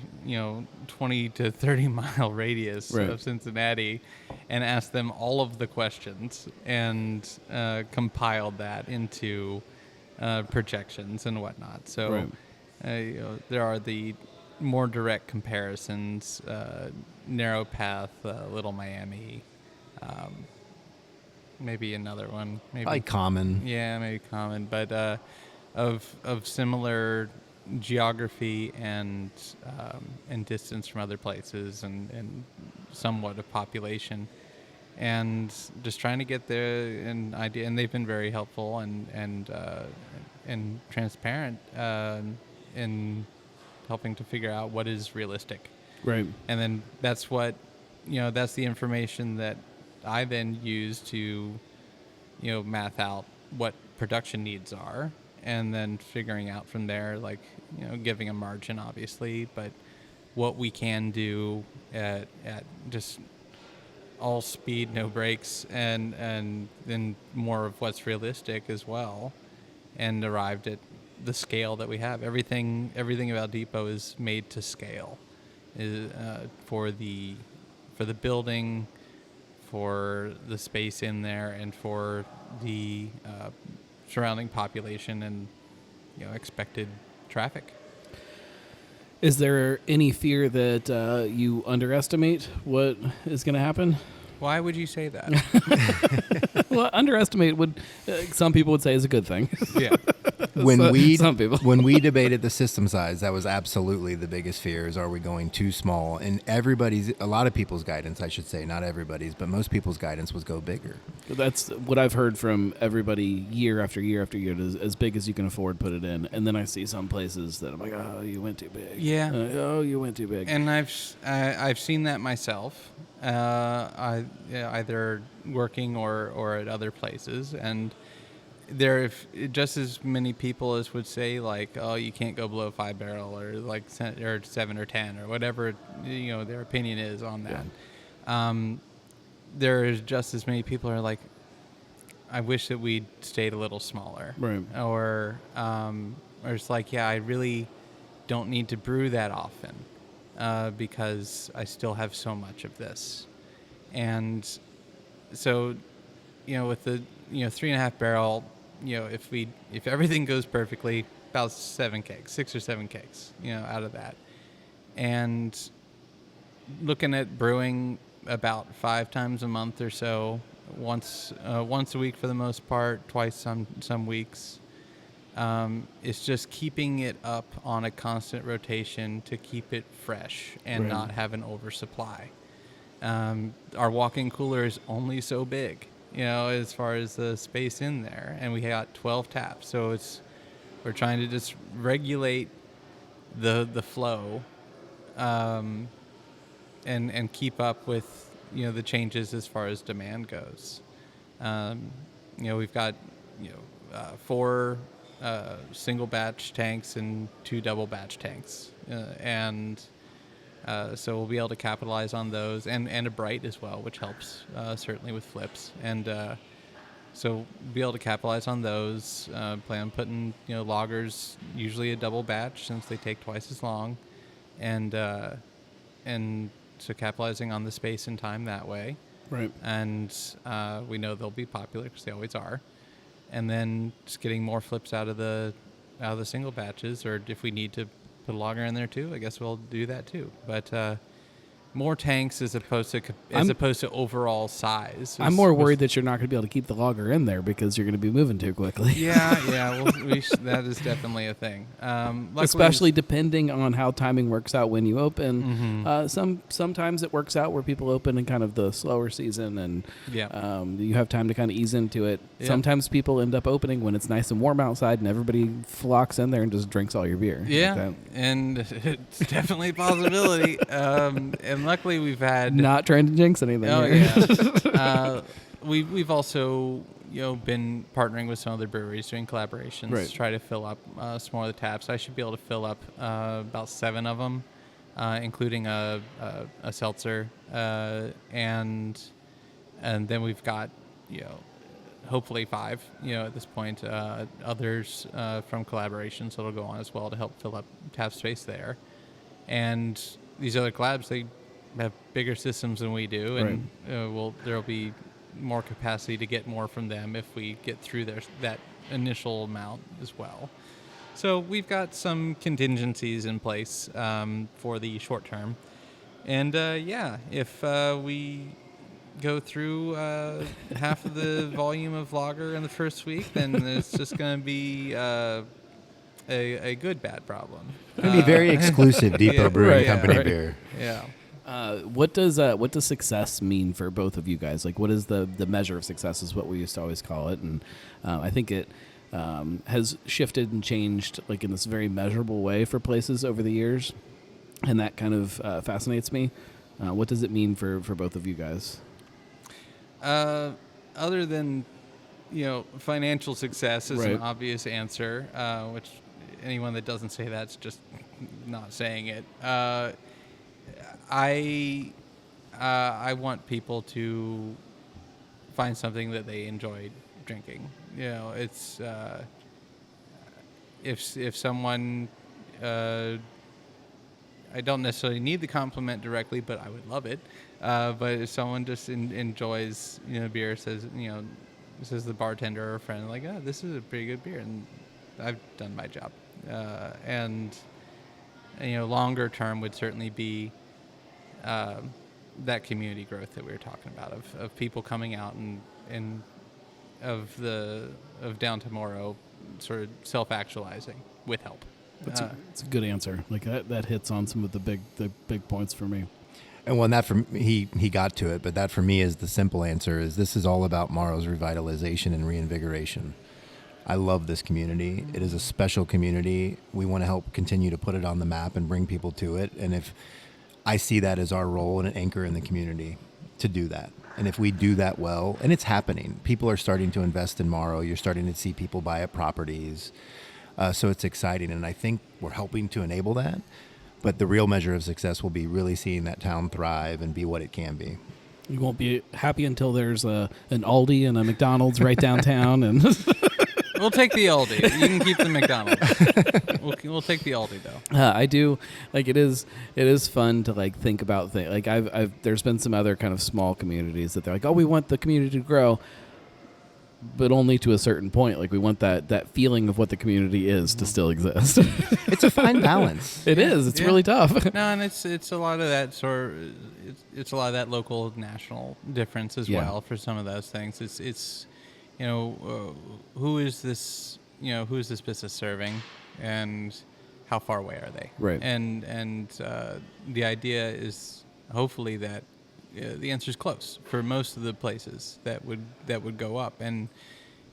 20 to 30 mile radius of Cincinnati, and asked them all of the questions and compiled that into projections and whatnot. So there are the more direct comparisons: Narrow Path, Little Miami, maybe another one, maybe Probably Common. Yeah, maybe Common, but of similar geography and distance from other places, and somewhat of population, and just trying to get an idea. And they've been very helpful and transparent in helping to figure out what is realistic. Right. And then that's that's the information that I then use to math out what production needs are, and then figuring out from there, giving a margin, obviously, but what we can do at just all speed, no brakes, and then more of what's realistic as well, and arrived at the scale that we have. Everything about Depot is made to scale, for the building, for the space in there, and for the surrounding population and expected traffic. Is there any fear that you underestimate what is going to happen? Why would you say that? Well, underestimate would some people would say is a good thing. Yeah. Some people. When we debated the system size, that was absolutely the biggest fear: is, are we going too small? And a lot of people's guidance, I should say, not everybody's, but most people's guidance was go bigger. That's what I've heard from everybody year after year after year. As big as you can afford, put it in. And then I see some places that I'm like, oh, you went too big. Yeah. Oh, you went too big. And I've seen that myself, either working or at other places, and there if just as many people as would say, like, oh, you can't go below 5 barrel, or like or 7 or 10 or whatever their opinion is on that. Yeah. There is just as many people are like, I wish that we'd stayed a little smaller, right? Or it's like, yeah, I really don't need to brew that often, because I still have so much of this. And so, with the 3.5 barrel, if everything goes perfectly, about 6 or 7 kegs, out of that. And looking at brewing about 5 times a month or so, once a week for the most part, twice some weeks. It's just keeping it up on a constant rotation to keep it fresh and not have an oversupply. Our walk-in cooler is only so big, as far as the space in there, and we got 12 taps, so we're trying to just regulate the flow, and keep up with the changes as far as demand goes. We've got 4 single batch tanks and 2 double batch tanks, and so we'll be able to capitalize on those, and a bright as well, which helps certainly with flips, and so we'll be able to capitalize on those. Plan on putting lagers, usually a double batch since they take twice as long, and so capitalizing on the space and time that way. Right. And we know they'll be popular because they always are. And then just getting more flips out of the single batches, or if we need to put a lager in there too, I guess we'll do that too. But more tanks as opposed to overall size. I'm more worried that you're not going to be able to keep the lager in there because you're going to be moving too quickly. Yeah. That is definitely a thing. Especially depending on how timing works out when you open. Sometimes it works out where people open in kind of the slower season, and you have time to kind of ease into it. Yeah. Sometimes people end up opening when it's nice and warm outside, and everybody flocks in there and just drinks all your beer. Yeah, and it's definitely a possibility. And luckily, we've had not trying to jinx anything. Oh here. yeah. We've also been partnering with some other breweries doing collaborations to try to fill up some more of the taps. I should be able to fill up about 7 of them, including a seltzer, and then we've got hopefully 5 at this point, others from collaborations that'll go on as well to help fill up tap space there. And these other collabs, they have bigger systems than we do, and there'll be more capacity to get more from them if we get through that initial amount as well. So we've got some contingencies in place for the short term, and if we go through half of the volume of lager in the first week, then it's just going to be a good bad problem. It's going to be very exclusive Depot Brewing Company beer. Yeah. What does success mean for both of you guys? Like, what is the measure of success is what we used to always call it, and I think it has shifted and changed like in this very measurable way for places over the years, and that kind of fascinates me. What does it mean for both of you guys? Other than financial success is an obvious answer, which anyone that doesn't say that's just not saying it. I want people to find something that they enjoy drinking. It's if someone I don't necessarily need the compliment directly, but I would love it. But if someone just enjoys beer, says the bartender or a friend, like, oh, this is a pretty good beer, and I've done my job. And longer term would certainly be that community growth that we were talking about, of people coming out and of down to Morrow sort of self-actualizing with help. That's a good answer. Like that hits on some of the big points for me. And when that he got to it, but that for me is the simple answer. Is this is all about Morrow's revitalization and reinvigoration. I love this community. It is a special community. We want to help continue to put it on the map and bring people to it. And if I see that as our role and an anchor in the community to do that. And if we do that well, and it's happening, people are starting to invest in Morrow. You're starting to see people buy up properties. So it's exciting. And I think we're helping to enable that. But the real measure of success will be really seeing that town thrive and be what it can be. You won't be happy until there's an Aldi and a McDonald's right downtown. And we'll take the Aldi. You can keep the McDonald's. We'll take the Aldi though. I do like it is fun to like think about things. Like I've there's been some other kind of small communities that they're like, oh, we want the community to grow, but only to a certain point. Like we want that feeling of what the community is to still exist. It's a fine balance. It is. It's really tough. No, and it's a lot of that it's a lot of that local national difference as well for some of those things. It's who is this business serving, and how far away are they? Right. And the idea is hopefully that the answer is close for most of the places that would go up, and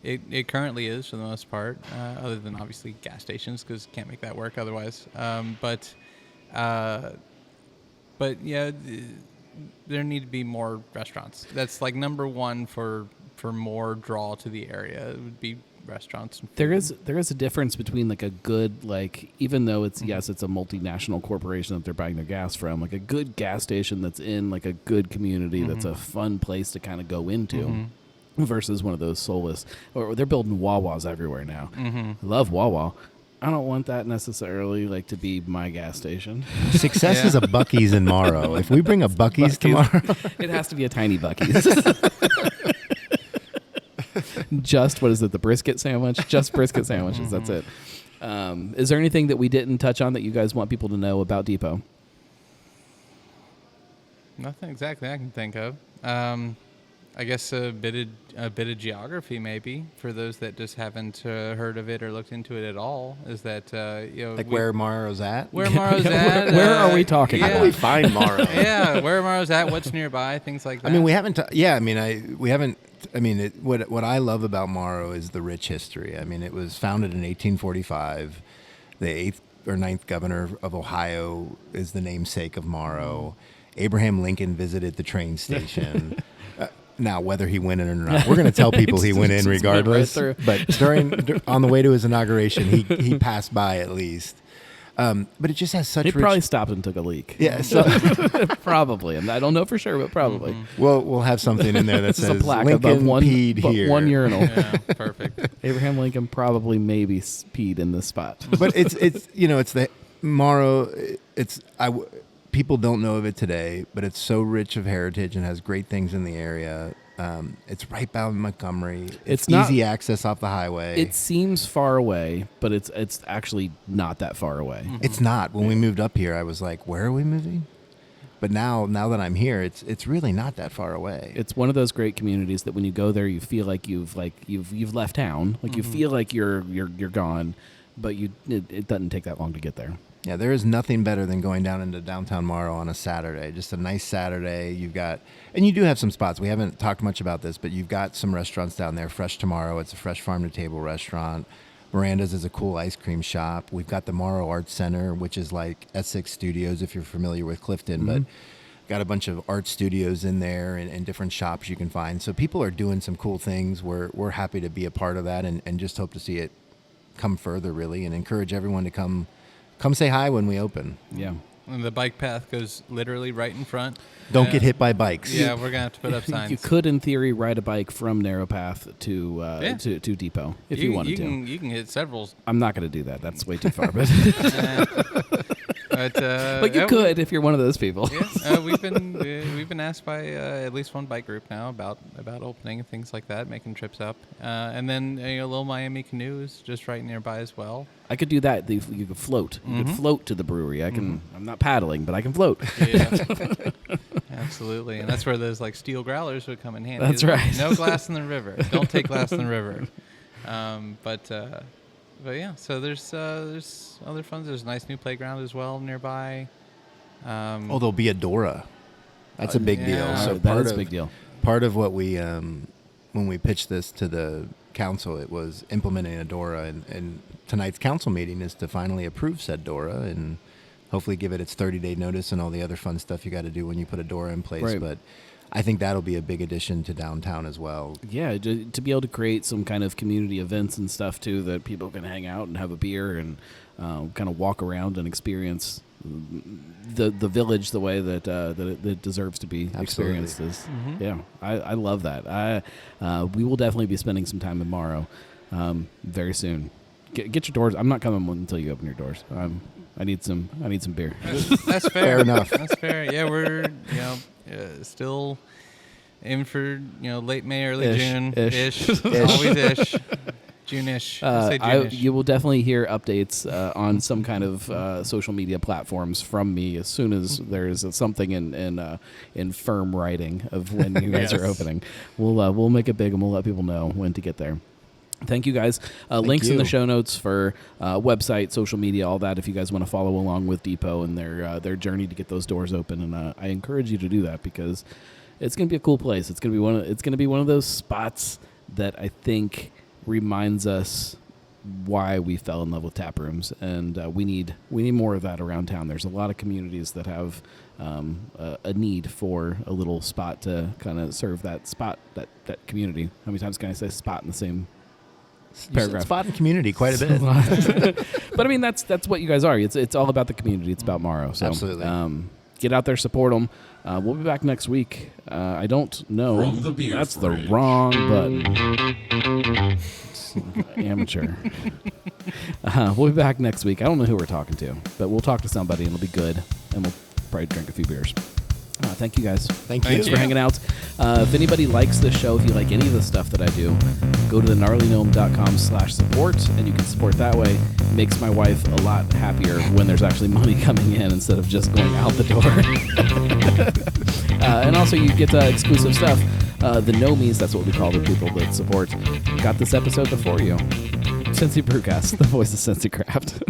it currently is for the most part, other than obviously gas stations, because can't make that work otherwise. But yeah, there need to be more restaurants. That's like number one for more draw to the area. It would be restaurants. And food. There is a difference between like a good, like, even though it's yes, it's a multinational corporation that they're buying their gas from, like a good gas station that's in like a good community that's a fun place to kind of go into, versus one of those soulless. Or they're building Wawas everywhere now. I love Wawa. I don't want that necessarily like to be my gas station. Success is a Buc-ee's in Morrow. If we bring a Buc-ee's tomorrow, it has to be a tiny Buc-ee's. Just, what is it, the brisket sandwich? Just brisket sandwiches, that's it. Is there anything that we didn't touch on that you guys want people to know about Depot? Nothing exactly I can think of. I guess a bit of geography maybe for those that just haven't heard of it or looked into it at all. Is that Where Morrow's at? Where Morrow's at? Where are we talking How do we find Morrow? Yeah, where Morrow's at? What's nearby? Things like that. I mean, we haven't. We haven't. I mean, what I love about Morrow is the rich history. I mean, it was founded in 1845. The 8th or 9th governor of Ohio is the namesake of Morrow. Abraham Lincoln visited the train station. Now, whether he went in or not, we're going to tell people he went in regardless. But on the way to his inauguration, he passed by at least. But it just has such. He probably stopped and took a leak. Yeah, so probably, and I don't know for sure, but probably. Well, we'll have something in there that This is says a plaque Lincoln above one, peed here. one urinal. Yeah, perfect. Abraham Lincoln probably maybe peed in this spot. But it's the Morrow. People don't know of it today, but it's so rich of heritage and has great things in the area. It's right by Montgomery. It's easy access off the highway. It seems far away, but it's actually not that far away. Mm-hmm. It's not. When we moved up here, I was like, "Where are we moving?" But now that I'm here, it's really not that far away. It's one of those great communities that when you go there, you feel like you've left town. Like you feel like you're gone, but it doesn't take that long to get there. Yeah, there is nothing better than going down into downtown Morrow on a Saturday. Just a nice Saturday. And you do have some spots. We haven't talked much about this, but you've got some restaurants down there. Fresh Tomorrow, it's a fresh farm-to-table restaurant. Miranda's is a cool ice cream shop. We've got the Morrow Arts Center, which is like Essex Studios, if you're familiar with Clifton, but got a bunch of art studios in there and different shops you can find. So people are doing some cool things. We're happy to be a part of that and just hope to see it come further, really, and encourage everyone to come say hi when we open. Yeah. And the bike path goes literally right in front. Don't get hit by bikes. Yeah, we're gonna have to put up signs. You could, in theory, ride a bike from Narrow Path to Depot if you wanted to. You can hit several. I'm not going to do that. That's way too far. But But you could if you're one of those people. Yeah, we've been asked by at least one bike group now about opening and things like that, making trips up, and then Little Miami Canoe is just right nearby as well. I could do that. You could float. You could float to the brewery. I'm not paddling, but I can float. Yeah, absolutely, and that's where those like steel growlers would come in handy. That's right. No glass in the river. Don't take glass in the river. But yeah, so there's other fun. There's a nice new playground as well nearby. There'll be a Dora. That's a big deal. So that is a big deal. Part of what we, when we pitched this to the council, it was implementing a Dora, and tonight's council meeting is to finally approve said Dora and hopefully give it its 30-day notice and all the other fun stuff you got to do when you put a Dora in place. Right. But I think that'll be a big addition to downtown as well. Yeah, to be able to create some kind of community events and stuff too, that people can hang out and have a beer and kind of walk around and experience the village the way that it deserves to be experienced. Yeah, I love that. We will definitely be spending some time tomorrow, very soon. Get your doors. I'm not coming until you open your doors. I need some beer. That's fair. Fair enough. That's fair. Yeah, we're still aiming for late May, early June ish. Always ish. June-ish. Say June-ish. You will definitely hear updates on some kind of social media platforms from me as soon as there's something in firm writing of when you guys are opening. We'll make it big and we'll let people know when to get there. Thank you guys. Links in the show notes for website, social media, all that. If you guys want to follow along with Depot and their journey to get those doors open, and I encourage you to do that because it's going to be a cool place. It's going to be one of those spots that I think reminds us why we fell in love with tap rooms, and we need more of that around town. There's a lot of communities that have a need for a little spot to kind of serve that spot, that community. How many times can I say spot in the same paragraph? Spot and community quite a bit. But I mean, that's what you guys are. It's all about the community. It's about Morrow. So, absolutely. Get out there, support them. We'll be back next week. I don't know. That's the wrong button. Amateur. We'll be back next week. I don't know who we're talking to, but we'll talk to somebody and it'll be good. And we'll probably drink a few beers. Thank you guys. Thanks for hanging out. If anybody likes this show, if you like any of the stuff that I do, go to thenarlygnome.com/support and you can support that way. It makes my wife a lot happier when there's actually money coming in instead of just going out the door. And also you get exclusive stuff. The Nomies, that's what we call the people that support, got this episode before you. Cincy Brewcast, the voice of Cincy Craft.